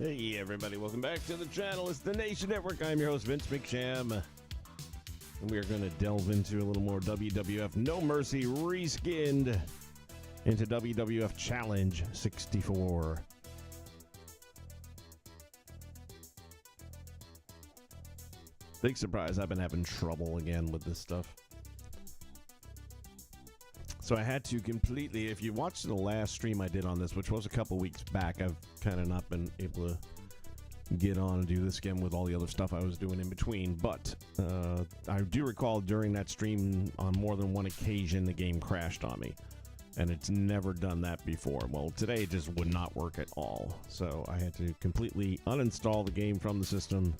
Hey everybody, welcome back to the channel. It's the Nation Network. I'm your host, Vince McSham. And we are going to delve into a little more WWF No Mercy reskinned into WWF Challenge 64. Big surprise, I've been having trouble again with this stuff. So I had to completely, if you watched the last stream I did on this, which was a couple weeks back, I've kind of not been able to get on and do this again with all the other stuff I was doing in between. But I do recall during that stream on more than one occasion the game crashed on me. And it's never done that before. Well, today it just would not work at all. So I had to completely uninstall the game from the system,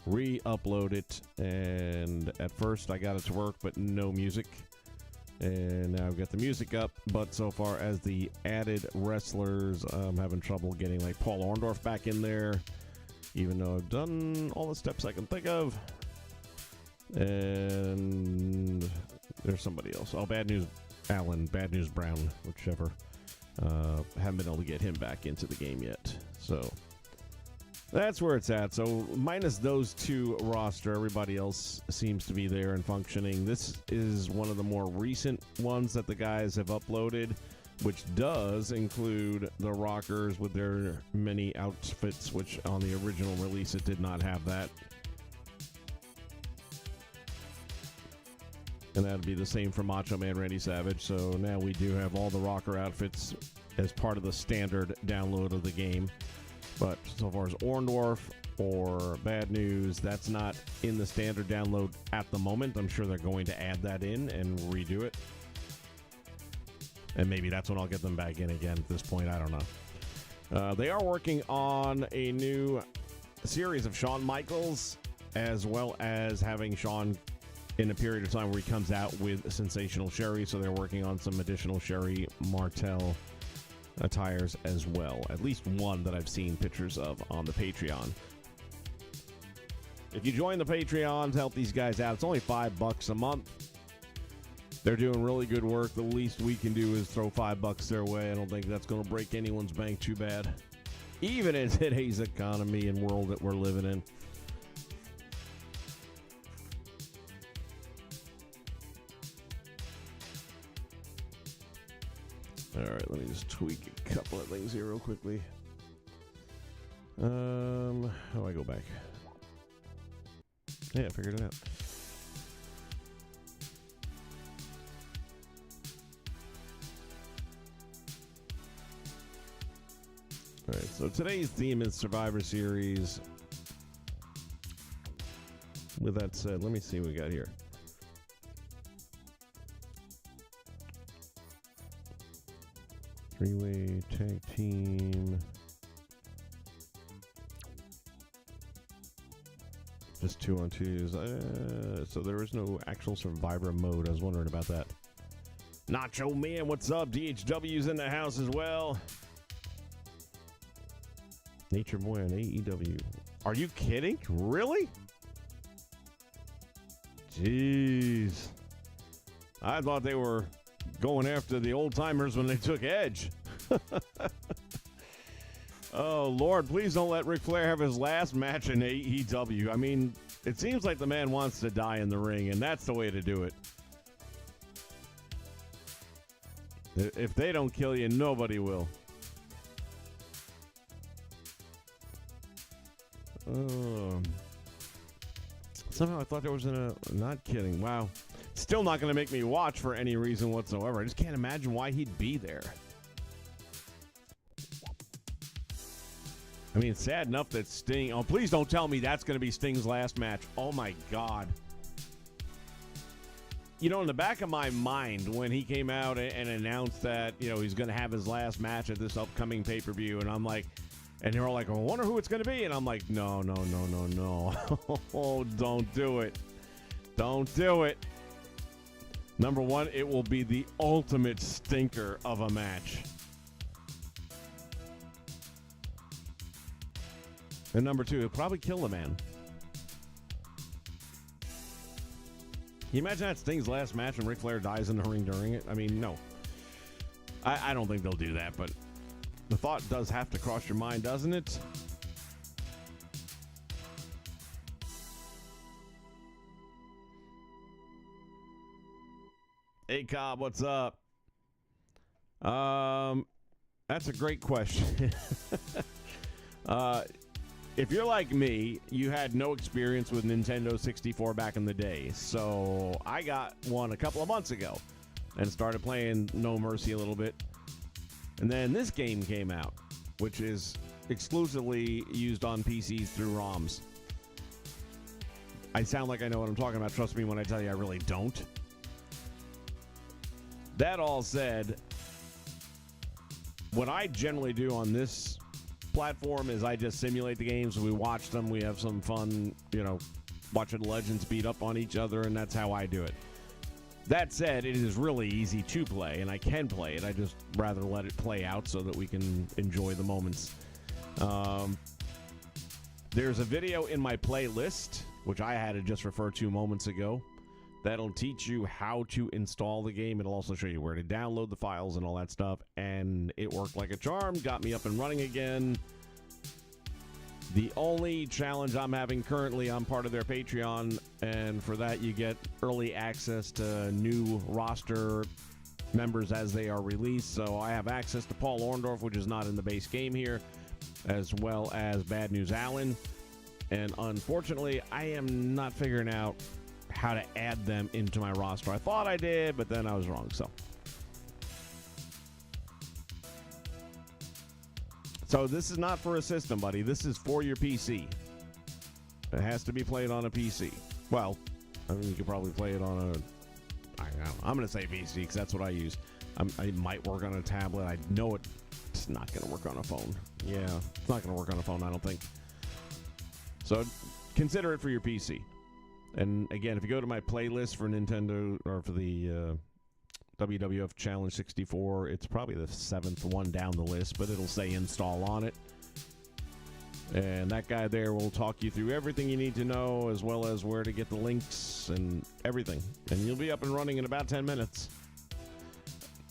re-upload it, and at first I got it to work, but no music. And now I've got the music up, but so far as the added wrestlers, I'm having trouble getting like Paul Orndorff back in there, even though I've done all the steps I can think of. And there's somebody else. Oh, Bad News Allen, Bad News Brown, whichever. Haven't been able to get him back into the game yet. So that's where it's at. So minus those two roster, everybody else seems to be there and functioning. This is one of the more recent ones that the guys have uploaded, which does include the Rockers with their many outfits, which on the original release it did not have that. And that'd be the same for Macho Man Randy Savage. So now we do have all the Rocker outfits as part of the standard download of the game. But so far as Orndorff or Bad News, that's not in the standard download at the moment. I'm sure they're going to add that in and redo it. And maybe that's when I'll get them back in again at this point. I don't know. They are working on a new series of Shawn Michaels, as well as having Shawn in a period of time where he comes out with Sensational Sherry. So they're working on some additional Sherry Martel attires as well. At least one that I've seen pictures of on the Patreon. If you join the Patreon to help these guys out, it's only $5 a month. They're doing really good work. The least we can do is throw $5 their way. I don't think that's going to break anyone's bank too bad, even in today's economy and world that we're living in. Alright, let me just tweak a couple of things here real quickly. How do I go back? Yeah, I figured it out. Alright, so today's theme is Survivor Series. With that said, let me see what we got here. Three-way tag team. Just 2-on-2s. So there is no actual Survivor mode. I was wondering about that. Nacho Man, what's up? DHW's in the house as well. Nature Boy on AEW. Are you kidding? Really? Jeez. I thought they were going after the old timers when they took Edge. Oh Lord, please don't let Ric Flair have his last match in AEW. I mean, it seems like the man wants to die in the ring, and that's the way to do it. If they don't kill you, nobody will. Somehow I thought there was not kidding. Wow. Still not going to make me watch for any reason whatsoever. I just can't imagine why he'd be there. I mean, it's sad enough that Sting... Oh, please don't tell me that's going to be Sting's last match. Oh, my God. You know, in the back of my mind, when he came out and announced that, you know, he's going to have his last match at this upcoming pay-per-view, and I'm like... And they're all like, I wonder who it's going to be. And I'm like, no. Oh, don't do it. Don't do it. Number one, it will be the ultimate stinker of a match. And number two, it'll probably kill the man. Can you imagine that Sting's last match and Ric Flair dies in the ring during it? I mean, no. I don't think they'll do that, but the thought does have to cross your mind, doesn't it? Hey, Cobb, what's up? That's a great question. If you're like me, you had no experience with Nintendo 64 back in the day. So I got one a couple of months ago and started playing No Mercy a little bit. And then this game came out, which is exclusively used on PCs through ROMs. I sound like I know what I'm talking about. Trust me when I tell you I really don't. That all said, what I generally do on this platform is I just simulate the games. We watch them. We have some fun, watching legends beat up on each other, and that's how I do it. That said, it is really easy to play, and I can play it. I just rather let it play out so that we can enjoy the moments. There's a video in my playlist, which I had to just refer to moments ago, that'll teach you how to install the game. It'll also show you where to download the files and all that stuff. And it worked like a charm, got me up and running again. The only challenge I'm having currently, I'm part of their Patreon, and for that you get early access to new roster members as they are released. So I have access to Paul Orndorff, which is not in the base game here, as well as Bad News Allen. And unfortunately, I am not figuring out how to add them into my roster. I thought I did, but then I was wrong. So this is not for a system, buddy. This is for your PC. It has to be played on a PC. Well, I mean, you could probably play it on a... I don't know. I'm going to say PC because that's what I use. It might work on a tablet. I know it's not going to work on a phone. Yeah, it's not going to work on a phone, I don't think. So consider it for your PC. And again, if you go to my playlist for Nintendo, or for the WWF Challenge 64, it's probably the 7th one down the list, but it'll say install on it. And that guy there will talk you through everything you need to know, as well as where to get the links and everything. And you'll be up and running in about 10 minutes.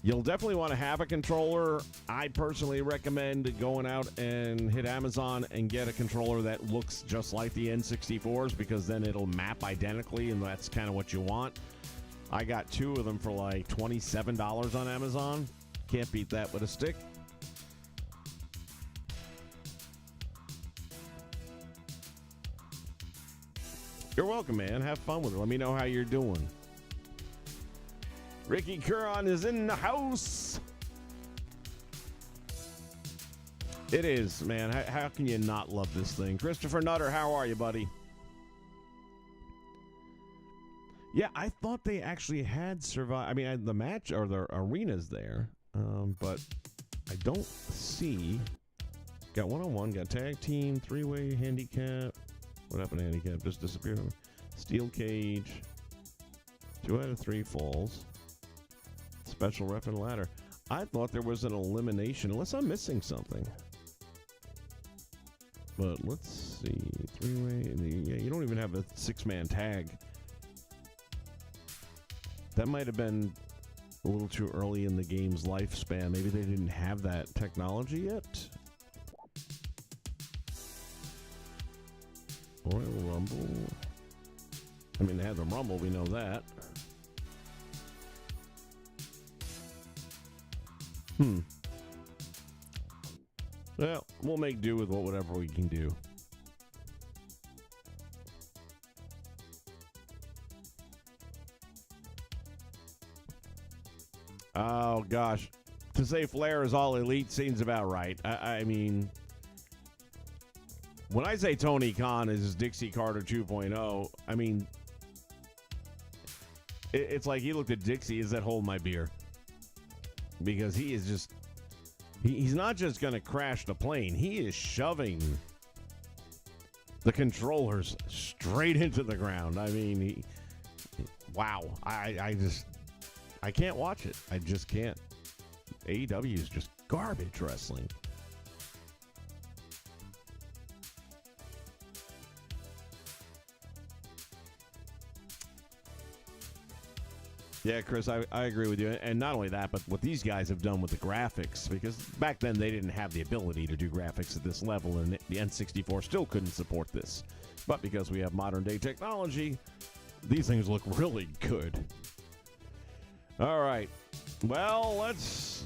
You'll definitely want to have a controller. I personally recommend going out and hit Amazon and get a controller that looks just like the N64's, because then it'll map identically, and that's kind of what you want. I got 2 of them for like $27 on Amazon. Can't beat that with a stick. You're welcome, man. Have fun with it. Let me know how you're doing. Ricky Curran is in the house. It is, man. How can you not love this thing? Christopher Nutter, how are you, buddy? Yeah, I thought they actually had survived. I mean, the match or the arena's there, but I don't see. Got one-on-one, got tag team, 3-way handicap. What happened to handicap? Just disappeared. Steel cage. 2 out of 3 falls. Special ref and ladder. I thought there was an elimination, unless I'm missing something. But let's see. 3-way. Yeah, you don't even have a 6-man tag. That might have been a little too early in the game's lifespan. Maybe they didn't have that technology yet. Royal Rumble. I mean, they had the Rumble, we know that. Well, we'll make do with whatever we can do. Oh, gosh. To say Flair is all elite seems about right. I mean, when I say Tony Khan is Dixie Carter 2.0, I mean, it's like he looked at Dixie, is that hold my beer? Because he is just, he's not just going to crash the plane. He is shoving the controllers straight into the ground. I mean, wow. I can't watch it. I just can't. AEW is just garbage wrestling. Yeah, Chris, I agree with you. And not only that, but what these guys have done with the graphics, because back then they didn't have the ability to do graphics at this level, and the N64 still couldn't support this. But because we have modern day technology, these things look really good. All right. Well, let's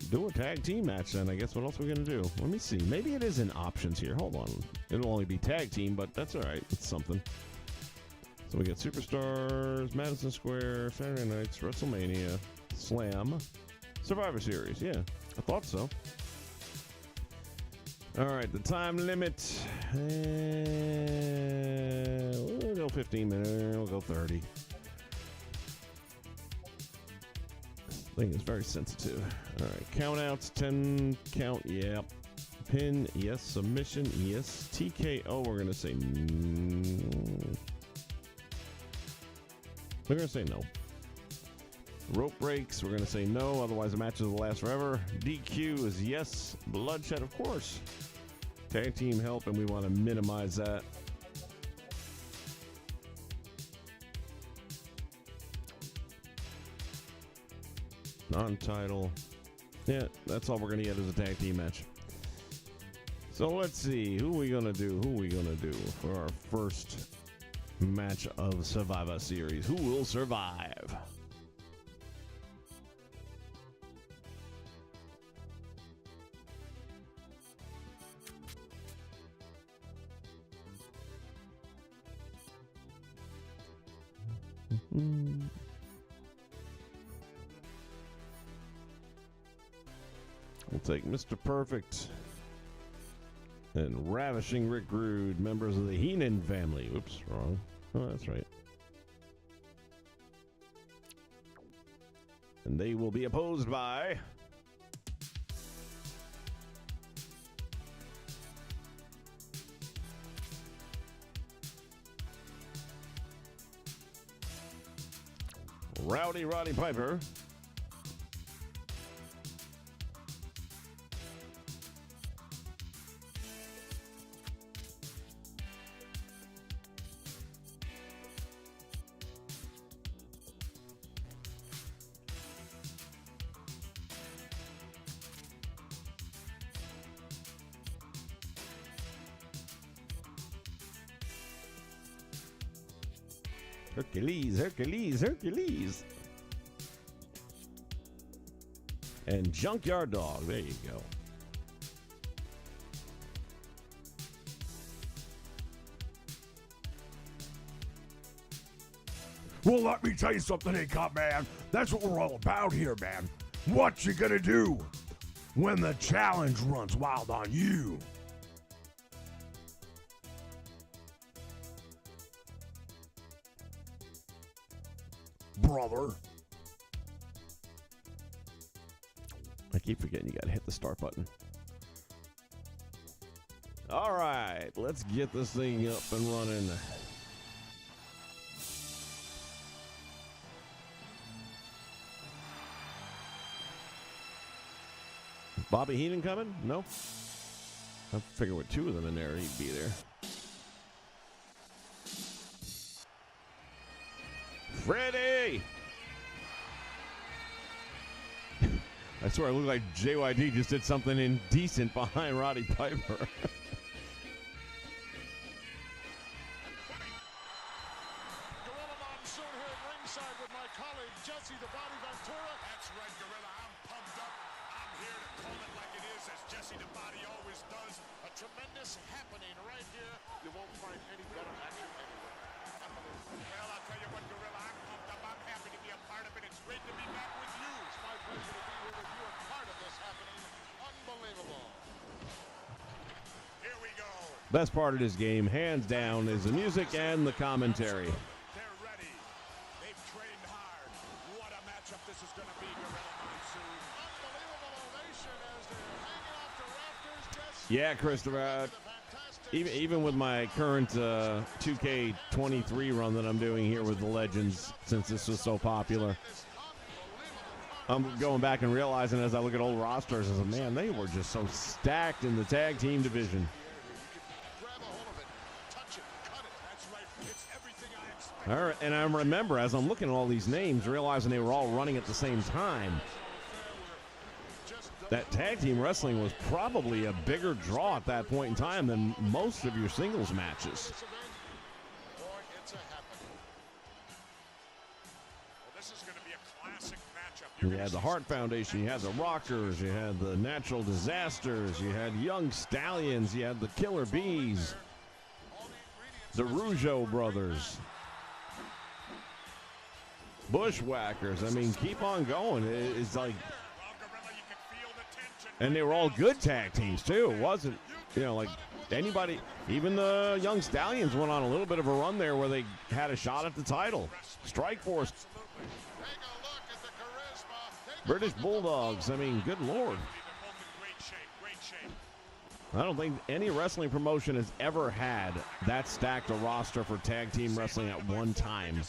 do a tag team match then. I guess what else are we going to do? Let me see. Maybe it is in options here. Hold on. It'll only be tag team, but that's all right. It's something. So we got Superstars, Madison Square, Saturday Nights, WrestleMania, Slam, Survivor Series. Yeah, I thought so. All right, the time limit. We'll go 15 minutes. We'll go 30. This thing is very sensitive. All right, countouts, 10 count. Yep. Pin, yes. Submission, yes. TKO, we're going to say we're going to say no. Rope breaks, we're going to say no. Otherwise, the matches will last forever. DQ is yes. Bloodshed, of course. Tag team help, and we want to minimize that. Non-title. Yeah, that's all we're going to get as a tag team match. So let's see. Who are we going to do? Who are we going to do for our first match of Survivor Series? Who will survive? We'll take Mr. Perfect and Ravishing Rick Rude, members of the Heenan family. Oops, wrong. Oh, that's right. And they will be opposed by Rowdy Roddy Piper, Hercules. And Junkyard Dog. There you go. Well, let me tell you something, hey, cop man. That's what we're all about here, man. What you gonna do when the challenge runs wild on you? Brother. I keep forgetting you gotta hit the start button. All right, let's get this thing up and running. Bobby Heenan coming? No. I figure with two of them in there, he'd be there. Freddie! I swear I look like JYD just did something indecent behind Roddy Piper. Gorilla Monsoon here at ringside with my colleague Jesse the Body Ventura. That's right, Gorilla. I'm pumped up. I'm here to call it like it is, as Jesse the Body always does. A tremendous happening right here. You won't find any better action anywhere. Well, I'll tell you what, Gorilla, I'm pumped up. I'm happy to be a part of it. It's great to be back with you. It's my pleasure to be here with you, a part of this happening. Unbelievable. Here we go. Best part of this game, hands down, is the music and the commentary. They're ready. They've trained hard. What a matchup this is going to be, Gorilla Monsoon. Unbelievable ovation as they're hanging off the rafters. Just Yeah, Christopher. Even with my current 2K23 run that I'm doing here with the Legends, since this was so popular, I'm going back and realizing as I look at old rosters, I said, man, they were just so stacked in the tag team division. grab a hold of it, touch it, cut it. That's right. It's everything I expected. All right, and I remember as I'm looking at all these names, realizing they were all running at the same time. That tag team wrestling was probably a bigger draw at that point in time than most of your singles matches. Boy, it's a happening. Well, this is going to be a classic. You had the Hart Foundation, you had the Rockers, you had the Natural Disasters, you had Young Stallions, you had the Killer Bees, the Rougeau Brothers, Bushwhackers. I mean, keep on going. It's like, and they were all good tag teams too. It wasn't, like anybody, even the Young Stallions went on a little bit of a run there where they had a shot at the title. Strike Force, British Bulldogs. I mean, good Lord. I don't think any wrestling promotion has ever had that stacked a roster for tag team wrestling at one time.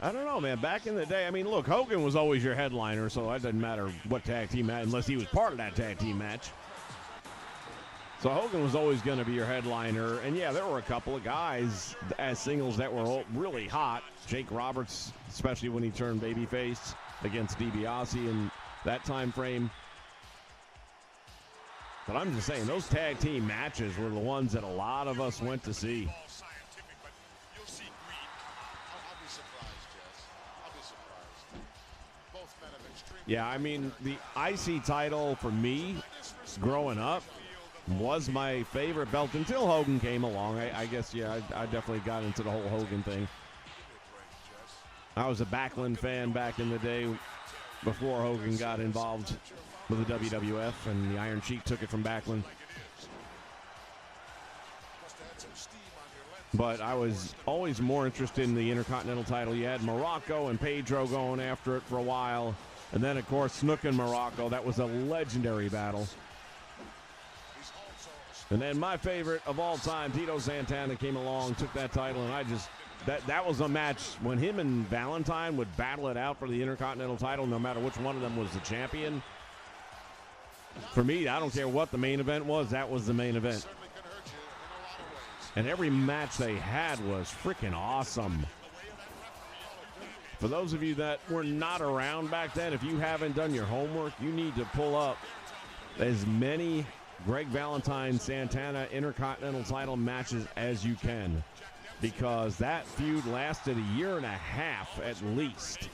I don't know, man. Back in the day, I mean, look, Hogan was always your headliner, so it doesn't matter what tag team match, unless he was part of that tag team match. So Hogan was always going to be your headliner. And, yeah, there were a couple of guys as singles that were really hot. Jake Roberts, especially when he turned babyface against DiBiase in that time frame. But I'm just saying, those tag team matches were the ones that a lot of us went to see. Yeah, I mean, the IC title for me growing up was my favorite belt until Hogan came along. I guess, yeah, I definitely got into the whole Hogan thing. I was a Backlund fan back in the day before Hogan got involved with the WWF, and the Iron Sheik took it from Backlund. But I was always more interested in the Intercontinental title. You had Morocco and Pedro going after it for a while. And then, of course, Snook and Morocco. That was a legendary battle. And then my favorite of all time, Tito Santana, came along, took that title, and I just, that was a match when him and Valentine would battle it out for the Intercontinental title, no matter which one of them was the champion. For me, I don't care what the main event was, that was the main event. And every match they had was freaking awesome. For those of you that were not around back then, if you haven't done your homework, you need to pull up as many Greg Valentine Santana Intercontinental title matches as you can, because that feud lasted a year and a half at least.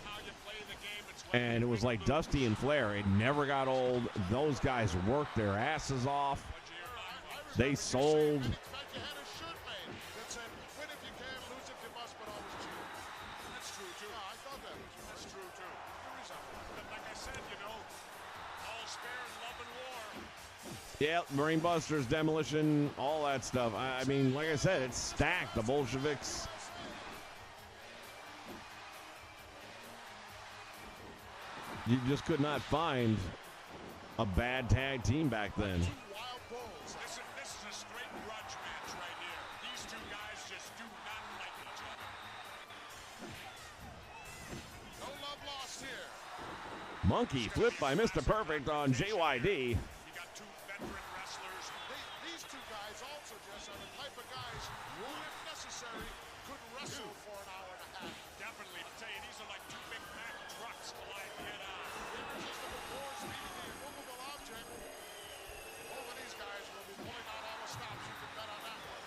And it was like Dusty and Flair. It never got old. Those guys worked their asses off. They sold. Yeah, Marine Busters, Demolition, all that stuff. I mean, like I said, it's stacked. The Bolsheviks. You just could not find a bad tag team back then. This is a straight grudge match right here. These two guys just do not like each other. No love lost here. Monkey flipped by Mr. Perfect on JYD. These two guys also just are the type of guys who, if necessary, could wrestle for an hour and a half. Definitely. I'll tell you, these are like two big Mack trucks colliding head on. Irresistible force meeting the immovable object. Both of these guys will be pulling out all the stops. You can bet on that one.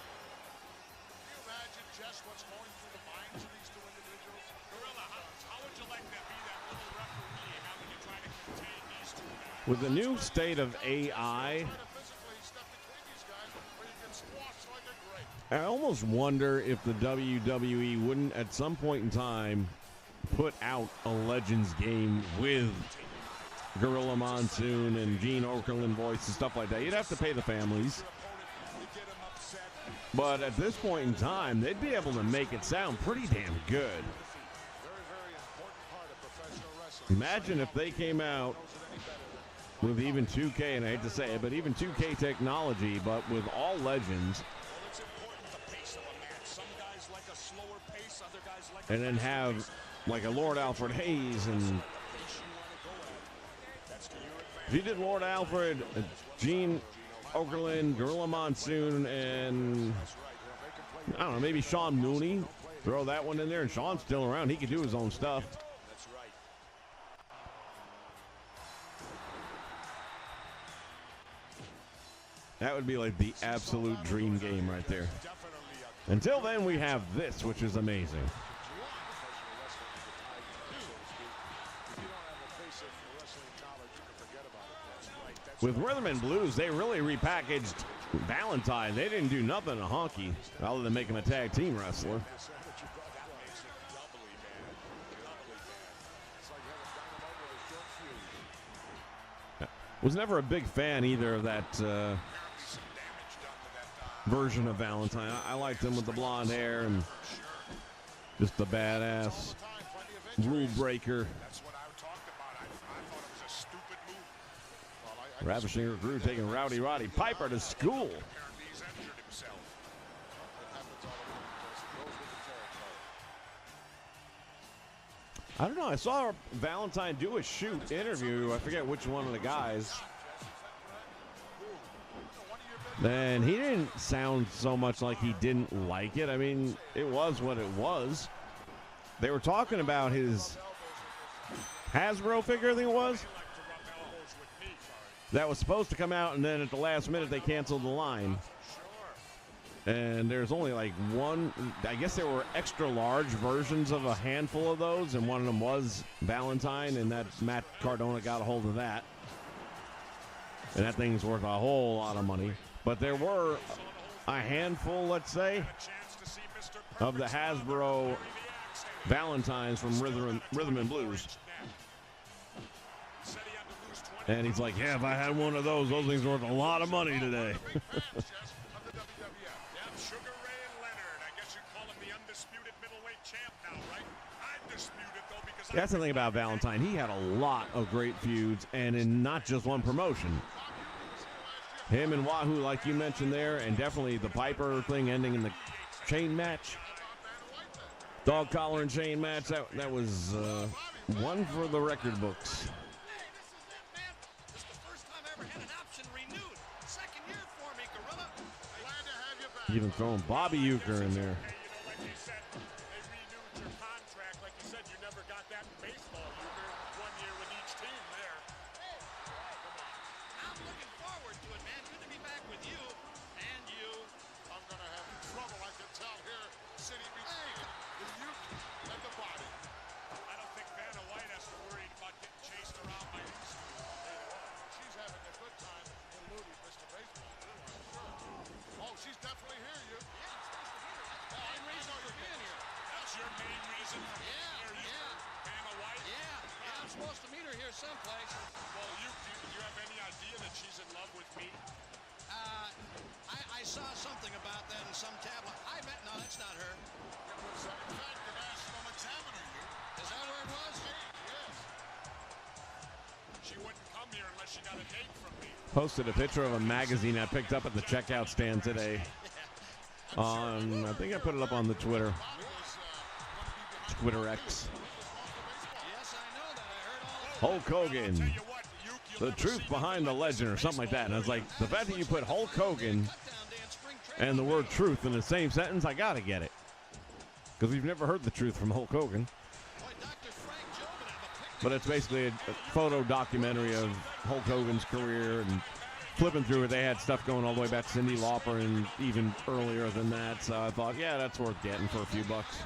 Can you imagine just what's going through the minds of these two individuals? Gorilla, how would you like to be that little referee having to try to contain these two guys? With the new state of AI, I almost wonder if the WWE wouldn't at some point in time put out a Legends game with Gorilla Monsoon and Gene Okerlund voice and stuff like that. You'd have to pay the families. But at this point in time, they'd be able to make it sound pretty damn good. Imagine if they came out with even 2K, and I hate to say it, but even 2K technology, but with all Legends. And then have like a Lord Alfred Hayes, and if you did Lord Alfred, Gene Okerlund, Gorilla Monsoon, and I don't know, maybe Sean Mooney, throw that one in there, and Sean's still around. He could do his own stuff. That would be like the absolute dream game right there. Until then, we have this, which is amazing. With Rhythm and Blues, they really repackaged Valentine. They didn't do nothing to Honky other than make him a tag team wrestler. Was never a big fan either of that version of Valentine. I liked him with the blonde hair and just the badass rule breaker. Ravishing Recruit taking Rowdy Roddy Piper to school. I don't know. I saw Valentine do a shoot interview. I forget which one of the guys. And he didn't sound so much like he didn't like it. I mean, it was what it was. They were talking about his Hasbro figure, I think it was, that was supposed to come out, and then at the last minute they canceled the line. And there's only like one, I guess there were extra large versions of a handful of those, and one of them was Valentine, and that Matt Cardona got a hold of that. And that thing's worth a whole lot of money. But there were a handful, let's say, of the Hasbro Valentines from Rhythm and Blues. And he's like, yeah, if I had one of those things worth a lot of money today. That's the thing about Valentine. He had a lot of great feuds, and in not just one promotion. Him and Wahoo, like you mentioned there, and definitely the Piper thing ending in the chain match. Dog collar and chain match. That was one for the record books. Even throwing Bobby Euchre in there. Posted a picture of a magazine I picked up at the checkout stand today. I think I put it up on the Twitter X. Hulk Hogan, the truth behind the legend, or something like that. And I was like, the fact that you put Hulk Hogan and the word truth in the same sentence, I gotta get it. Because we've never heard the truth from Hulk Hogan. But it's basically a photo documentary of Hulk Hogan's career, and flipping through it, they had stuff going all the way back to Cyndi Lauper and even earlier than that. So I thought, yeah, that's worth getting for a few bucks.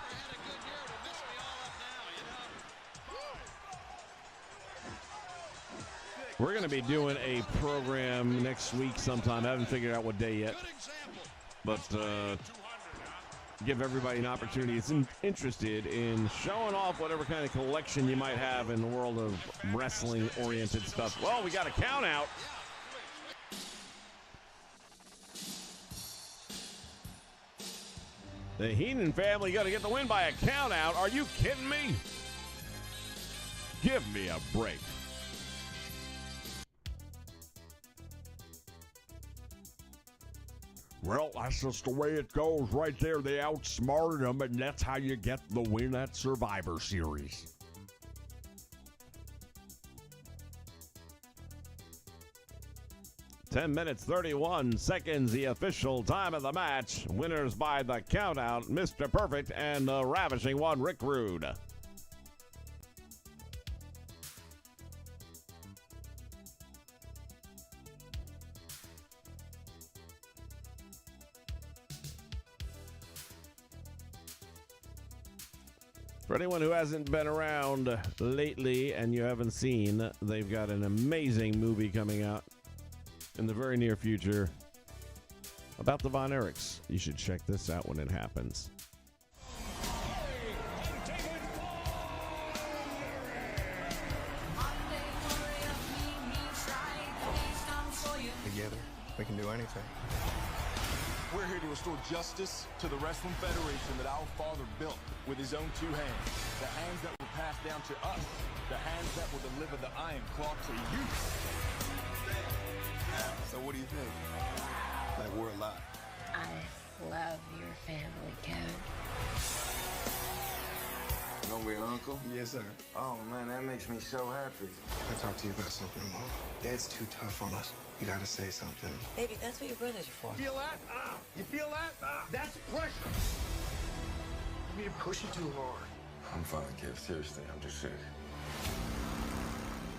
We're going to be doing a program next week sometime. I haven't figured out what day yet. But give everybody an opportunity that's interested in showing off whatever kind of collection you might have in the world of wrestling-oriented stuff. Well, we got a count out. The Heenan family got to get the win by a count out. Are you kidding me? Give me a break. Well, that's just the way it goes right there. They outsmarted them, and that's how you get the win at Survivor Series. Ten minutes, 31 seconds, the official time of the match. Winners by the countout, Mr. Perfect and the ravishing one, Rick Rude. For anyone who hasn't been around lately and you haven't seen, they've got an amazing movie coming out in the very near future about the Von Erichs. You should check this out when it happens. Together, we can do anything. We're here to restore justice to the Wrestling Federation that our father built with his own 2 hands. The hands that will pass down to us. The hands that will deliver the Iron Claw to you. So what do you think? Like we're alive. I love your family, Kevin. Don't we, Uncle? Yes, sir. Oh, man, that makes me so happy. I talk to you about something, Mom. Dad's too tough on us. You gotta say something. Baby, that's what your brothers are for. Feel that? You feel that? That's pressure. You're pushing too hard. I'm fine, Kev. Seriously, I'm just sick.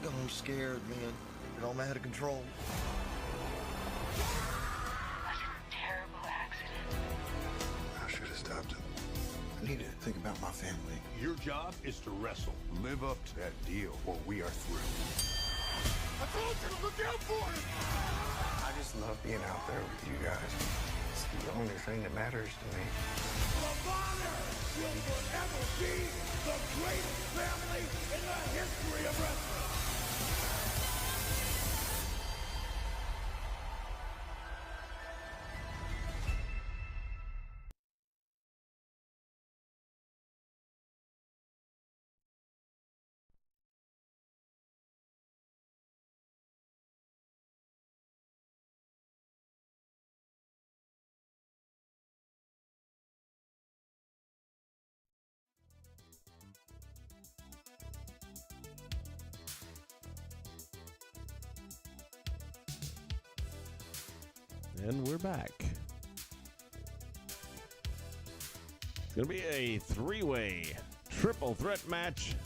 I'm scared, man. It all out of control. That's a terrible accident. I should have stopped him. I need to think about my family. Your job is to wrestle. Live up to that deal, or we are through. I told you to look out for him! I just love being out there with you guys. It's the only thing that matters to me. The Bonner will forever be the greatest family in the history of wrestling. And we're back. It's going to be a 3-way triple threat match.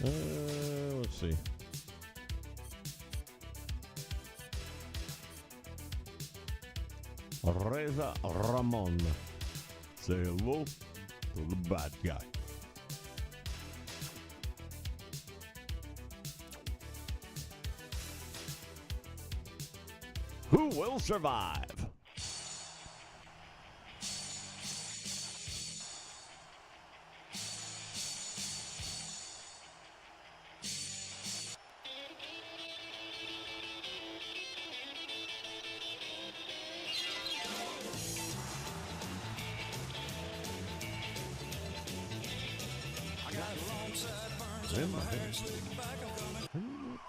Let's see. Reza Ramon. Say hello to the bad guy. Who will survive?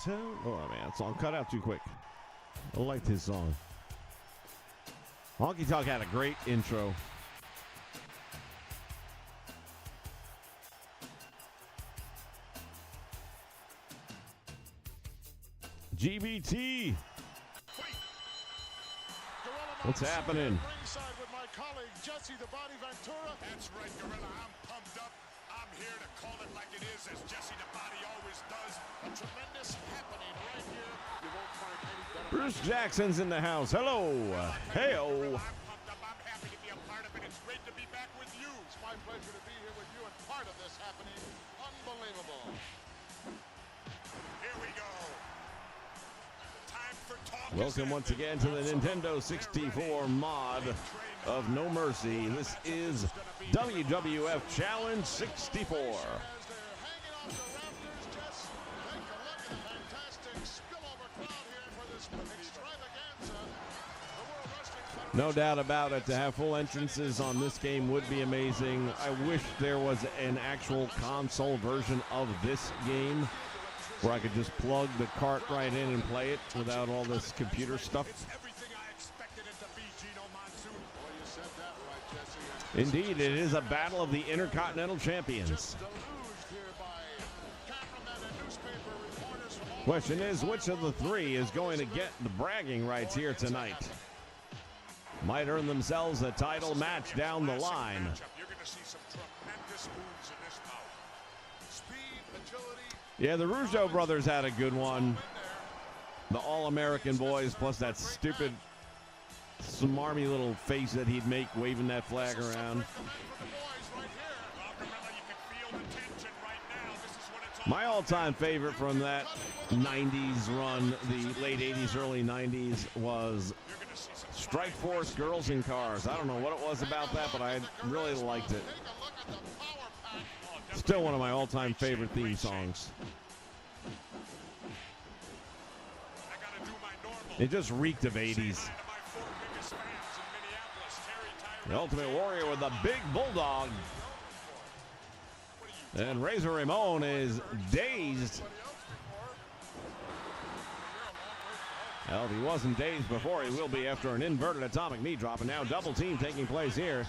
Oh man, that song cut out too quick. I liked his song. Honky Tonk had a great intro. GBT. What's happening? Ringside with my colleague Jesse the Body Ventura. That's right, Gorilla. I'm pumped up. I'm here to call it like it is, as Jesse the Body always does. A tremendous happening right here. You won't find any better. Bruce Jackson's in the house. Hello. Heyo. I'm pumped up. I'm happy to be a part of it. It's great to be back with you. It's my pleasure to be here with you and part of this happening. Unbelievable. Here we go. Time for talk. Welcome once again to the Nintendo 64 mod of No Mercy. This is WWF Challenge 64. As they're hanging off the rafters, Jess, take a look at the fantastic spillover crowd here for this extravaganza. The World Wrestling Federation No doubt about it. To have full entrances on this game would be amazing. I wish there was an actual console version of this game where I could just plug the cart right in and play it without all this computer stuff. Everything I expected it to be, Gino Monsoon. Well, you said that right, Jesse. Indeed, it is a battle of the Intercontinental Champions. Question is, which of the three is going to get the bragging rights here tonight? Might earn themselves a title match down the line. You're going to see some tremendous moves in this bout. Speed, agility. Yeah, the Rougeau brothers had a good one. The All-American boys, plus that stupid, smarmy little face that he'd make waving that flag around. My all-time favorite from that 90s run, the late 80s, early 90s, was Strike Force Girls in Cars. I don't know what it was about that, but I really liked it. Still one of my all-time favorite theme songs. It just reeked of 80s. The Ultimate Warrior with the big bulldog. And Razor Ramon is dazed. Well, if he wasn't dazed before, he will be after an inverted atomic knee drop. And now double team taking place here.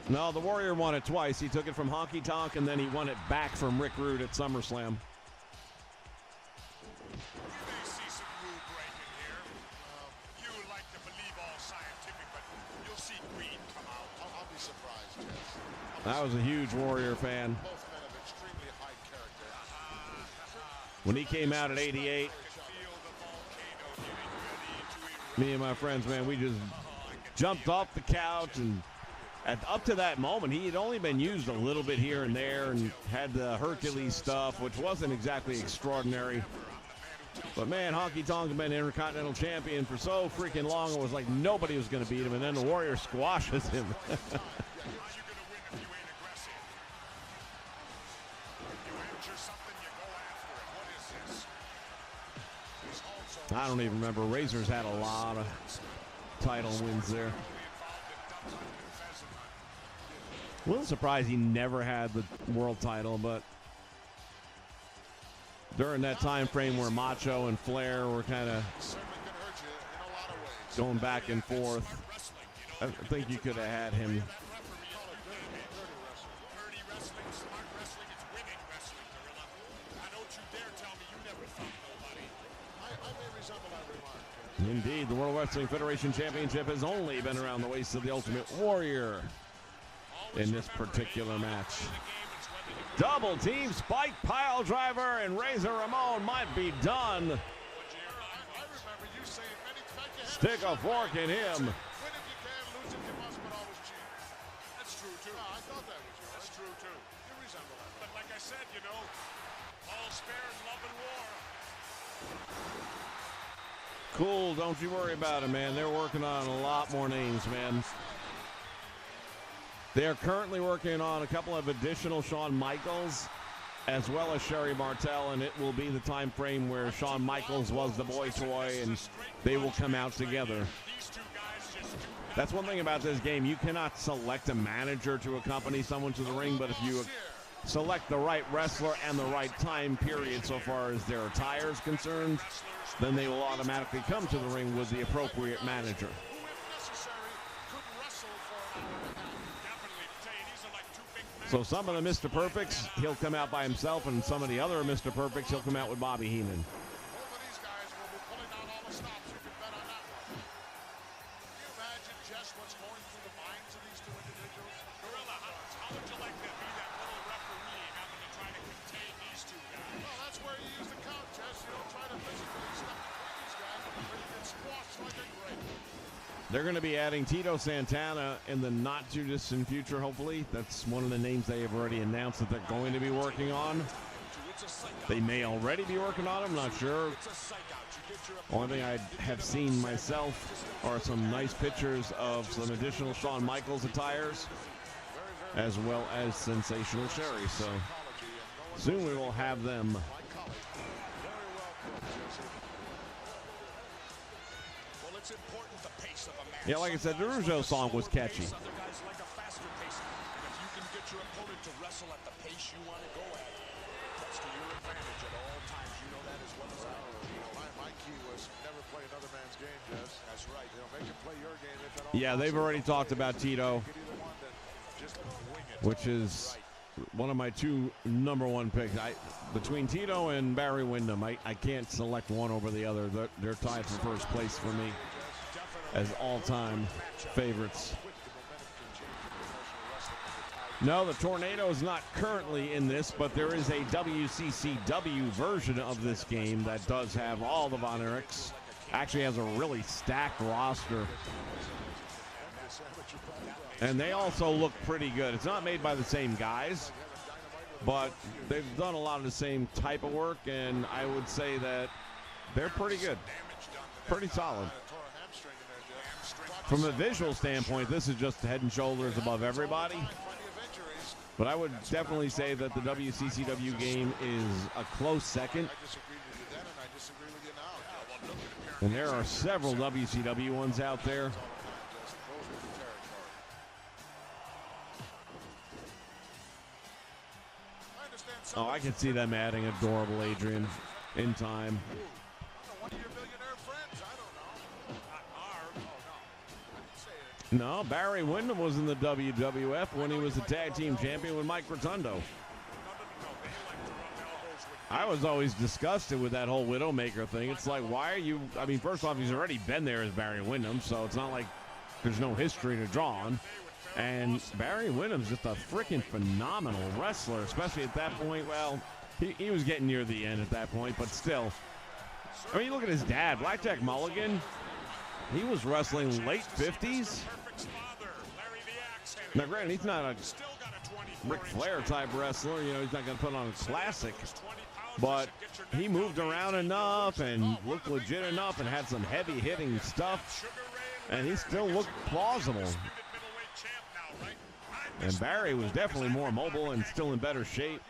No, the Warrior won it twice. He took it from Honky Tonk, and then he won it back from Rick Rude at SummerSlam. You may see some rule breaking here. You like to believe all scientific, but you'll see green come out. I'll be surprised, Jess. I was a huge Warrior fan. Both men of extremely high character. When he came out at 88, me and my friends, man, we just jumped off the couch, and up to that moment, he had only been used a little bit here and there and had the Hercules stuff, which wasn't exactly extraordinary. But, man, Honky Tonk had been Intercontinental Champion for so freaking long, it was like nobody was going to beat him, and then the Warrior squashes him. I don't even remember. Razor's had a lot of title wins there. A little surprised he never had the world title, but during that time frame where Macho and Flair were kind of going back and forth, I think you could have had him. Indeed, the World Wrestling Federation Championship has only been around the waist of the Ultimate Warrior in this particular match. Double team spike pile driver, and Razor Ramon might be done. Stick a fork in him. That's true too. I thought that was true. That's true too. You resemble that. But like I said, you know, all spares love and war. Cool, don't you worry about it, man. They're working on a lot more names, man. They are currently working on a couple of additional Shawn Michaels, as well as Sherry Martel, and it will be the time frame where Shawn Michaels was the boy toy, and they will come out together. That's one thing about this game. You cannot select a manager to accompany someone to the ring, but if you select the right wrestler and the right time period so far as their attire is concerned, then they will automatically come to the ring with the appropriate manager. So some of the Mr. Perfects, he'll come out by himself, and some of the other Mr. Perfects, he'll come out with Bobby Heenan. Both of these guys will be pulling out all the stops. You can bet on that one. Can you imagine just what's going through the minds of these two individuals? Gorilla, how would you like to be that little referee having to try to contain these two guys? Well, that's where you use the count, Jess. You don't try to physically step between these guys, but you get squashed like a grape. They're going to be adding Tito Santana in the not-too-distant future, hopefully. That's one of the names they have already announced that they're going to be working on. They may already be working on him, not sure. Only thing I have seen myself are some nice pictures of some additional Shawn Michaels attires, as well as Sensational Sherry. So soon we will have them. Yeah, like I said, the Rougeau song was catchy. Yeah, they've already talked about Tito, which is one of my two #1 picks. Between Tito and Barry Windham, I can't select one over the other. They're tied for first place for me as all-time favorites. No, the Tornado is not currently in this, but there is a WCCW version of this game that does have all the Von Erichs. Actually has a really stacked roster. And they also look pretty good. It's not made by the same guys, but they've done a lot of the same type of work, and I would say that they're pretty good. Pretty solid. From a visual standpoint, this is just head and shoulders above everybody. But I would definitely say that the WCCW game is a close second. And there are several WCW ones out there. Oh, I can see them adding Adorable Adrian in time. No, Barry Windham was in the WWF when he was the tag team champion with Mike Rotundo. I was always disgusted with that whole Widowmaker thing. It's like, why are you? I mean, first off, he's already been there as Barry Windham, so it's not like there's no history to draw on. And Barry Windham's just a freaking phenomenal wrestler, especially at that point. Well, he was getting near the end at that point, but still. I mean, you look at his dad, Blackjack Mulligan. He was wrestling late 50s. Now, granted, he's not a Ric Flair type wrestler. You know, he's not going to put on a classic. But he moved around enough and looked legit enough and had some heavy hitting stuff. And he still looked plausible. And Barry was definitely more mobile and still in better shape.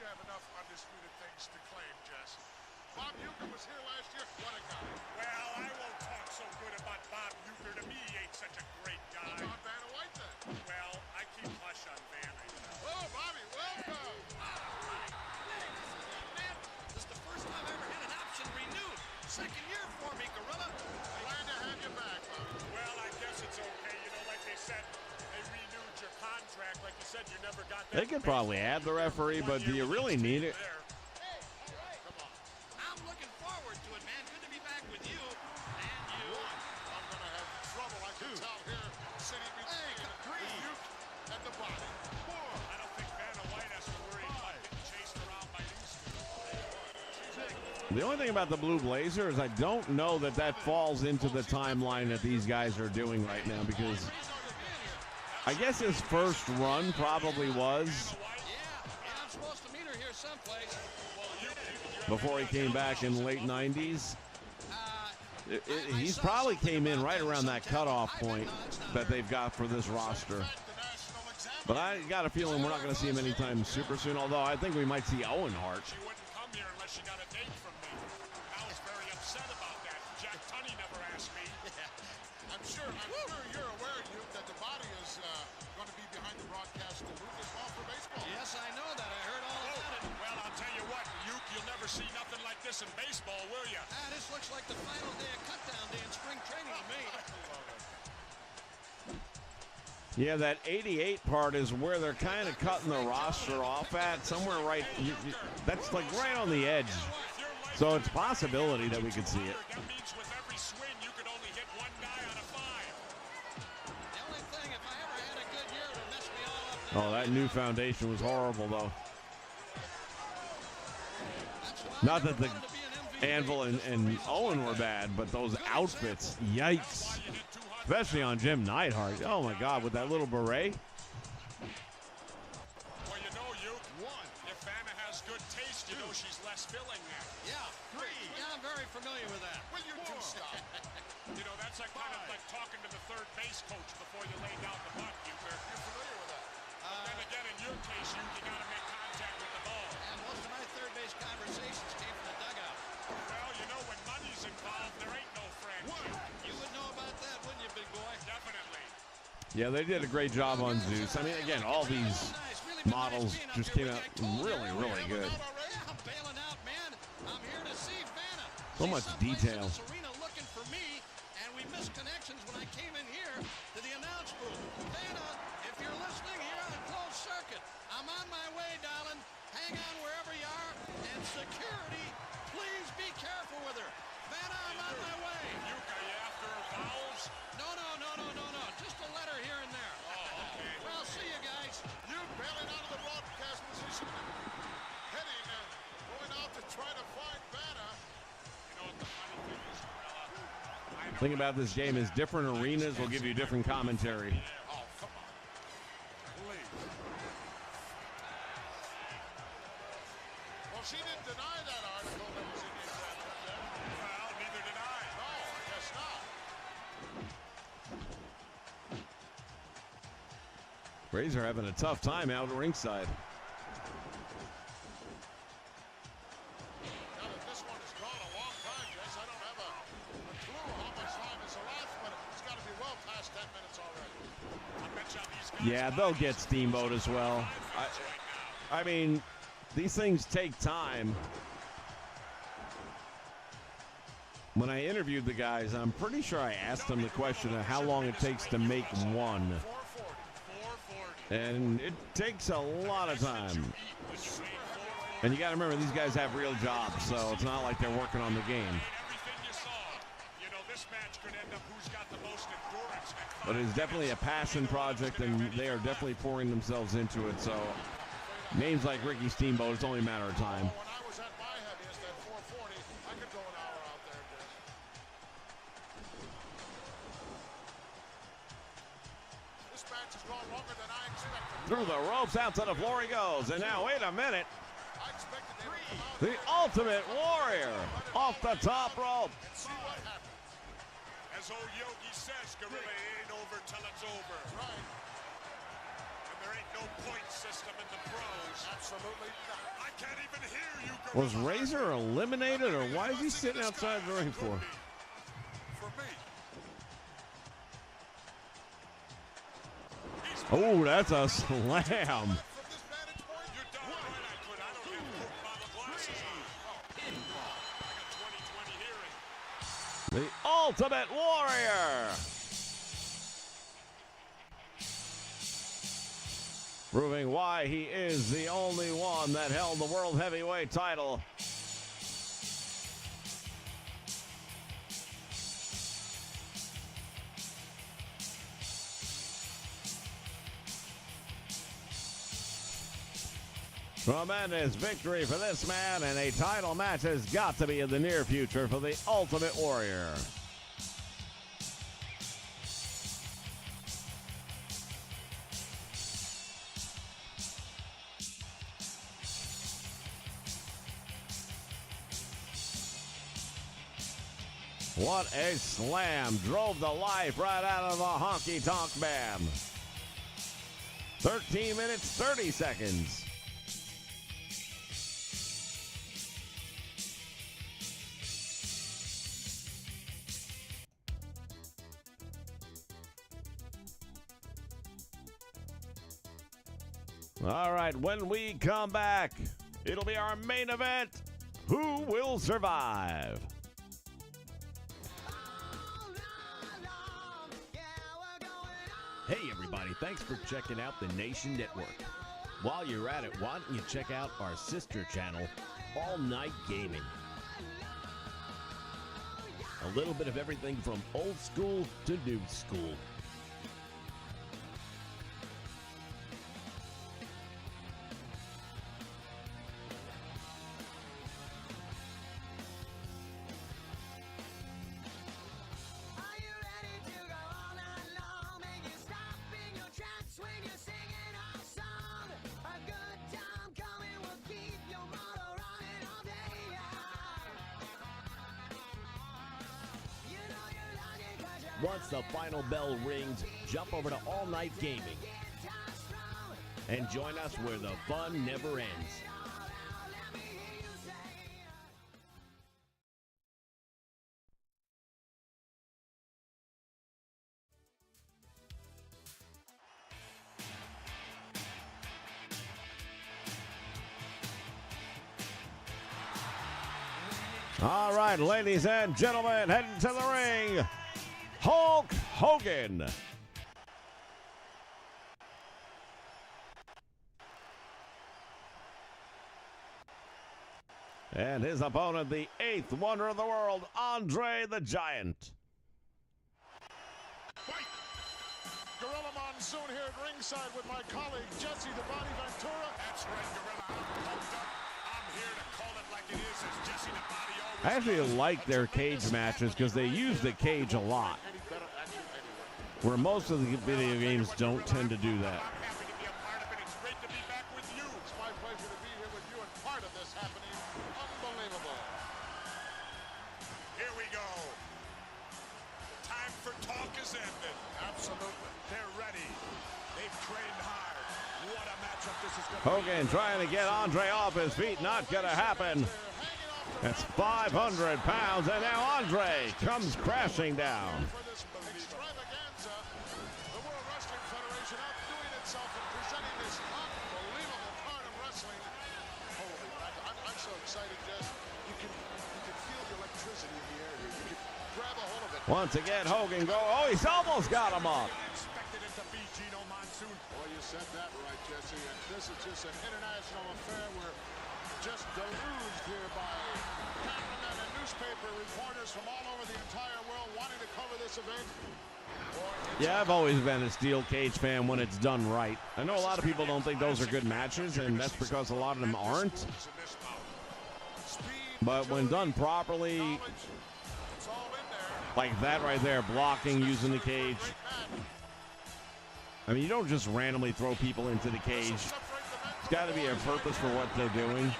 They could probably add the referee, but do you really need it? I'm looking forward to it, man. Good to be back with you and you. I'm going to have trouble, I can tell here, sitting between you and the body. I don't think Vanna White has to worry about getting chased around by these two. The only thing about the Blue Blazer is I don't know that that falls into the timeline that these guys are doing right now, because I guess his first run probably was before he came back in the late 90s. He's probably came in right around that cutoff point that they've got for this roster. But I got a feeling we're not going to see him anytime super soon, although I think we might see Owen Hart. I'm sure you're aware, Duke, that the body is going to be behind the broadcast to move this ball for baseball. Yes, I know that. I heard all about it. Well, I'll tell you what, Duke, you'll never see nothing like this in baseball, will you? This looks like the final day of cutdown day in spring training to me. Yeah, that 88 part is where they're kind of cutting the roster off at, somewhere right, that's like right on the edge. So it's a possibility that we could see it. That means with every swing, you could only hit one guy out of 5. The only thing, if I ever had a good year, it would mess me all up. Oh, that new foundation was horrible, though. Not that the Anvil and Owen were bad, but those outfits, yikes. Especially on Jim Neidhart. Oh, my God, with that little beret. Well, you know, if Vanna has good taste, you know she's less filling now. Yeah, 3. Yeah, I'm very familiar with that. Will you two stop? You know, that's like kind of like talking to the third base coach before you lay down the bunt, Bucher. You're familiar with that. But then again, in your case, you got to make contact with the ball. And most of my third base conversations came from the dugout. Well, you know, when money's involved, there ain't no friendship. You would know about that, wouldn't you, big boy? Definitely. Yeah, they did a great job on Zeus. I mean, again, all these models just came out really, really good. Yeah, I'm bailing out, man. I'm here to see Vanna. So much detail. Serena looking for me, and we missed connections when I came in here to the announce booth. Vanna, if you're listening here on closed circuit, I'm on my way, darling. Hang on wherever you are, and security, please be careful with her. Vanna, I'm on my way. You after her vowels? No. Just a letter here and there. Oh, okay. Well, see you guys. You bailing out of the broadcast position. Heading, going out to try to find Vanna. You know what the funny thing is, Gorilla? The thing about this game is different arenas will give you different commentary. Oh, come on. Please. Well, she didn't deny that article that was in the Examiner. Well, neither did I. No, I guess not. Rays are having a tough time out at ringside. Now that this one has gone a long time, Jess, I don't have a clue how much time is elapsed, but it's got to be well past 10 minutes already. I bet you these guys Yeah, they'll get Steamboat as well. I mean, these things take time. When I interviewed the guys, I'm pretty sure I asked them the question of how long it takes to make one. 440. And it takes a lot of time. And you got to remember, these guys have real jobs, so it's not like they're working on the game. Everything you saw. You know, this match could end up who's got the most endurance. But it's definitely a passion project, and they are definitely pouring themselves into it. So names like Ricky Steamboat, it's only a matter of time. When I was at my heaviest at 440, I could go an hour out there, Jess. This match has gone longer than I expected. Through the ropes, out to the floor he goes. And now, wait a minute. I expected they would come out The Ultimate Warrior off the top rope. and see what happens. As old Yogi says, Gorilla, it ain't over till it's over. Right. And there ain't no point system in the pros. Absolutely not. I can't even hear you, Gorilla. Was Razor eliminated, or why is he sitting outside the ring for? For me. Oh, that's a slam. From this vantage point, you're darn right I could. I don't have Coke bottle glasses on. I got 20/20 hearing. The Ultimate Warrior. Proving why he is the only one that held the World Heavyweight title. Tremendous victory for this man, and a title match has got to be in the near future for the Ultimate Warrior. What a slam. Drove the life right out of the honky-tonk man. 13 minutes, 30 seconds. All right, when we come back, it'll be our main event. Who will survive? Hey, everybody. Thanks for checking out the Nation Network. While you're at it, why don't you check out our sister channel, All Night Gaming? A little bit of everything from old school to new school. Once the final bell rings, jump over to All Night Gaming and join us where the fun never ends. All right, ladies and gentlemen, heading to the ring, Hulk Hogan. And his opponent, the 8th wonder of the world, Andre the Giant. Fight! Gorilla Monsoon here at ringside with my colleague, Jesse the Body Ventura. That's right, Gorilla. I'm pumped up. I'm here to call it like it is, as Jesse the Body always I actually like their cage matches because they use the cage a lot, where most of the video games don't tend to do that. I'm happy to be a part of it. It's great to be back with you. It's my pleasure to be here with you and part of this happening. Unbelievable. Here we go. The time for talk is ended. Absolutely. They're ready. They've trained hard. What a matchup this is going to be. Hogan trying to get Andre off his feet, not going to happen. That's 500 pounds, and now Andre comes crashing down. For this extravaganza, the World Wrestling Federation outdoing itself and presenting this unbelievable card of wrestling. Holy mackerel. I'm so excited, Jess. You can feel the electricity in the air here. You can grab a hold of it. Once again, Hogan he's almost got him up. Expected it to be Gino Monsoon. Boy, you said that right, Jesse. And this is just an international affair. We're just deluged here by cameramen and newspaper reporters from all over the entire world wanting to cover this event. Yeah, I've always been a steel cage fan when it's done right. I know a lot of people don't think those are good matches, and that's because a lot of them aren't. But when done properly, It's all in there. like that right there, blocking, using the cage. I mean, you don't just randomly throw people into the cage. It's got to be a purpose for what they're doing.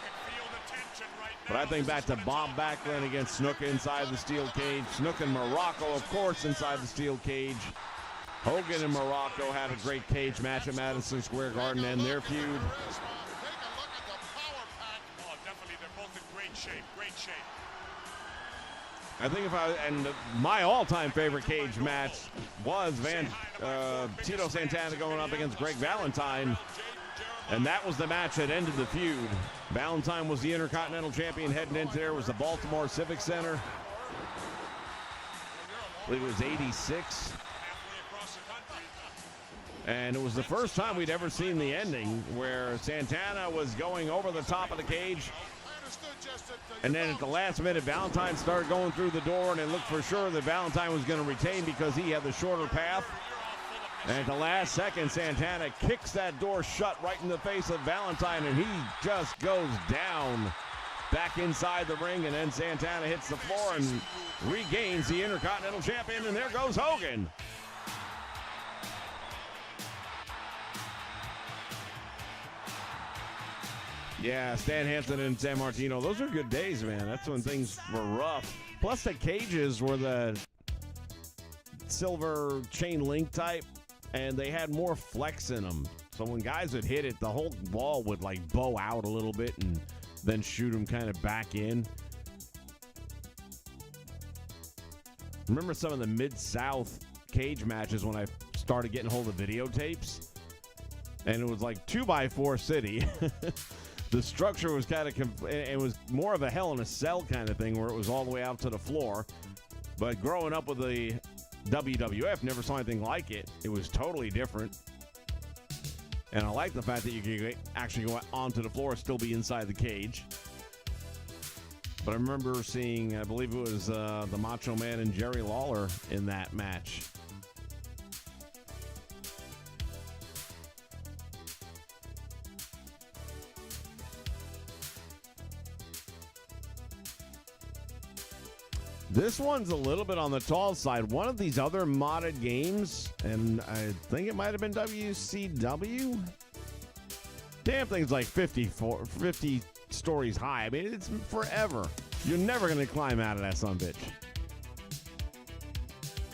But I think back to Bob Backlund against Snuka inside the steel cage. Snuka and Morocco, of course, inside the steel cage. Hogan and Morocco had a great cage match at Madison Square Garden and their feud. Take a look at the power pack. Oh, definitely. They're both in great shape. Great shape. I think my all-time favorite cage match was Tito Santana going up against Greg Valentine. And that was the match that ended the feud. Valentine was the Intercontinental Champion heading into there. It was the Baltimore Civic Center. I believe it was 86. And it was the first time we'd ever seen the ending where Santana was going over the top of the cage. And then at the last minute, Valentine started going through the door, and it looked for sure that Valentine was going to retain because he had the shorter path. And at the last second, Santana kicks that door shut right in the face of Valentine, and he just goes down back inside the ring, and then Santana hits the floor and regains the Intercontinental Champion, and there goes Hogan. Yeah, Stan Hansen and San Martino, those are good days, man. That's when things were rough. Plus the cages were the silver chain link type, and they had more flex in them. So when guys would hit it, the whole wall would like bow out a little bit and then shoot them kind of back in. Remember some of the Mid-South cage matches when I started getting hold of videotapes? And it was like 2x4 city. The structure was kind of, it was more of a Hell in a Cell kind of thing where it was all the way out to the floor. But growing up with the WWF, never saw anything like it. It was totally different. And I like the fact that you can actually go onto the floor and still be inside the cage. But I remember seeing, I believe it was the Macho Man and Jerry Lawler in that match. This one's a little bit on the tall side. One of these other modded games, and I think it might have been WCW. Damn thing's like 50 stories high. I mean, it's forever. You're never going to climb out of that son of a bitch.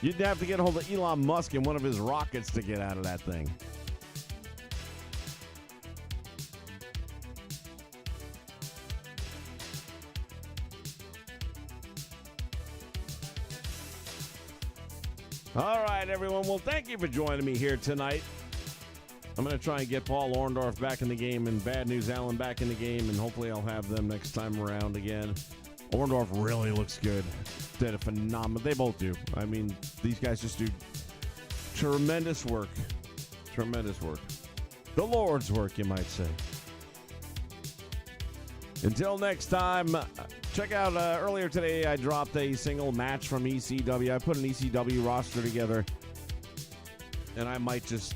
You'd have to get a hold of Elon Musk and one of his rockets to get out of that thing. All right, everyone. Well, thank you for joining me here tonight. I'm going to try and get Paul Orndorff back in the game and Bad News Allen back in the game, and hopefully I'll have them next time around again. Orndorff really looks good. Did a phenomenal. They both do. I mean, these guys just do tremendous work. Tremendous work. The Lord's work, you might say. Until next time, check out earlier today I dropped a single match from ECW. I put an ECW roster together, and I might just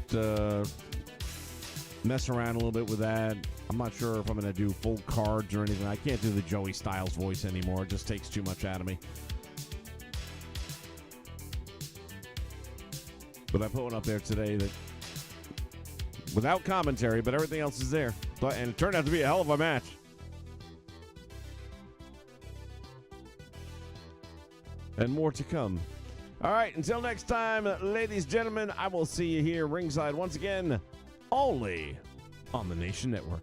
mess around a little bit with that. I'm not sure if I'm going to do full cards or anything. I can't do the Joey Styles voice anymore. It just takes too much out of me. But I put one up there today that without commentary, but everything else is there. And it turned out to be a hell of a match. And more to come. All right, until next time, ladies and gentlemen, I will see you here ringside once again, only on the Nation Network.